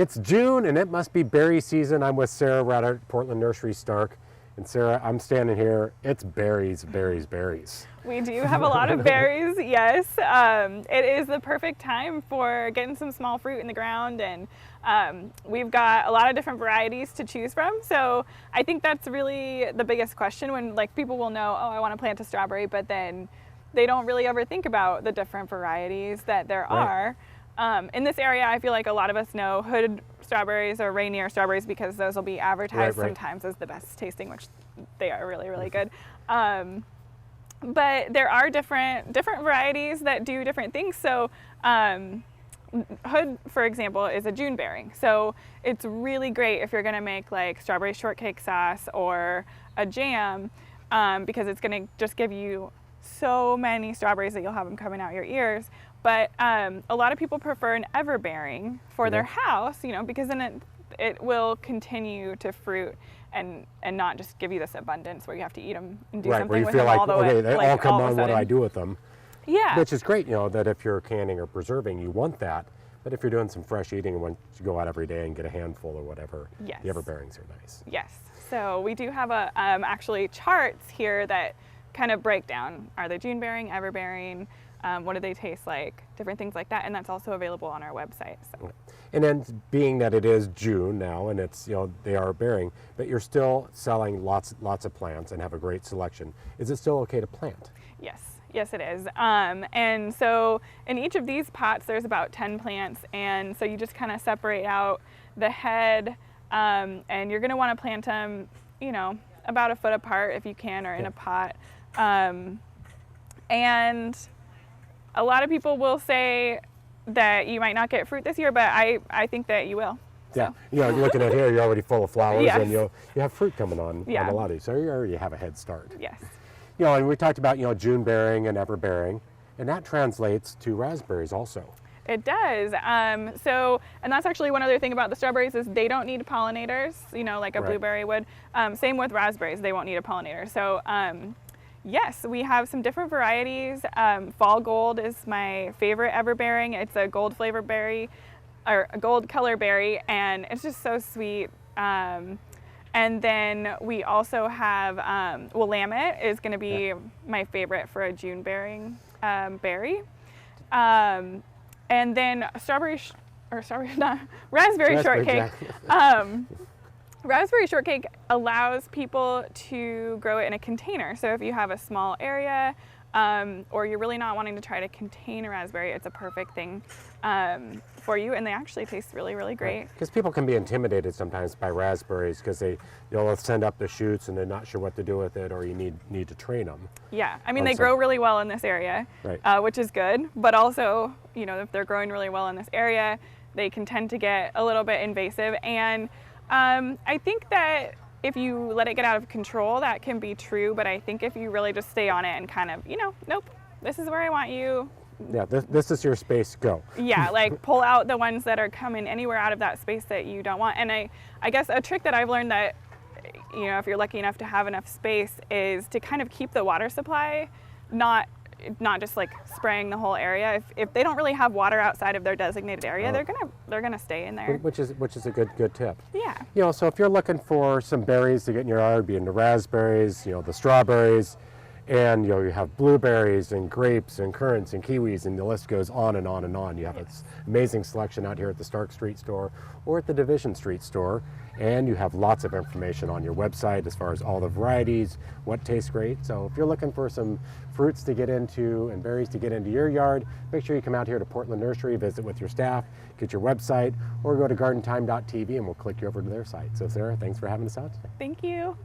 It's June and it must be berry season. I'm with Sarah. We're at Portland Nursery Stark. And Sarah, I'm standing here. It's berries, berries, berries. We do have a lot of berries, yes. It is the perfect time for getting some small fruit in the ground, and we've got a lot of different varieties to choose from. So I think that's really the biggest question when people will know, oh, I want to plant a strawberry, but then they don't really ever think about the different varieties that there are. In this area, I feel like a lot of us know hood strawberries or Rainier strawberries because those will be advertised sometimes as the best tasting, which they are really, really good. But there are different varieties that do different things. So hood, for example, is a June bearing. So it's really great if you're gonna make like strawberry shortcake sauce or a jam because it's gonna just give you so many strawberries that you'll have them coming out your ears. But a lot of people prefer an everbearing for their house, because then it will continue to fruit and not just give you this abundance where you have to eat them and do something with them all the way. Okay, they all come on, what do I do with them? Yeah. Which is great, that if you're canning or preserving, you want that. But if you're doing some fresh eating and want to go out every day and get a handful or whatever, the everbearings are nice. Yes. So we do have actually charts here that kind of break down, are they June bearing, everbearing, what do they taste like, different things like that, and that's also available on our website. So. And then being that it is June now and it's, they are bearing, but you're still selling lots of plants and have a great selection. Is it still okay to plant? Yes it is. And so in each of these pots there's about 10 plants, and so you just kind of separate out the head, and you're going to want to plant them, about a foot apart if you can, or in a pot. And a lot of people will say that you might not get fruit this year, but I think that you will. So. Yeah, looking at here, you're already full of flowers, and you have fruit coming on a lot of these, so you already have a head start. Yes. And we talked about, June bearing and everbearing, and that translates to raspberries also. It does. And that's actually one other thing about the strawberries is they don't need pollinators, like a blueberry would. Same with raspberries, they won't need a pollinator. So yes, we have some different varieties. Fall Gold is my favorite everbearing. It's a gold flavored berry, or a gold color berry, and it's just so sweet. And then we also have, Willamette is going to be my favorite for a June bearing berry. And then raspberry shortcake. Raspberry shortcake allows people to grow it in a container. So if you have a small area, or you're really not wanting to try to contain a raspberry, it's a perfect thing for you, and they actually taste really, really great. Because people can be intimidated sometimes by raspberries because they'll send up the shoots and they're not sure what to do with it, or you need to train them. Yeah, I mean they grow really well in this area, which is good, but also, if they're growing really well in this area, they can tend to get a little bit invasive, and I think that if you let it get out of control, that can be true, but I think if you really just stay on it and kind of, nope, this is where I want you. Yeah, this is your space, go. Yeah, pull out the ones that are coming anywhere out of that space that you don't want. And I guess a trick that I've learned that, if you're lucky enough to have enough space, is to kind of keep the water supply, not just spraying the whole area. If they don't really have water outside of their designated area, they're gonna stay in there. Which is a good tip. Yeah. So if you're looking for some berries to get in your yard, being the raspberries, the strawberries, and you have blueberries and grapes and currants and kiwis, and the list goes on and on and on. You have this amazing selection out here at the Stark Street store or at the Division Street store, and you have lots of information on your website as far as all the varieties, what tastes great. So if you're looking for some fruits to get into and berries to get into your yard, make sure you come out here to Portland Nursery, visit with your staff, get your website, or go to gardentime.tv and we'll click you over to their site. So Sarah, thanks for having us out today. Thank you.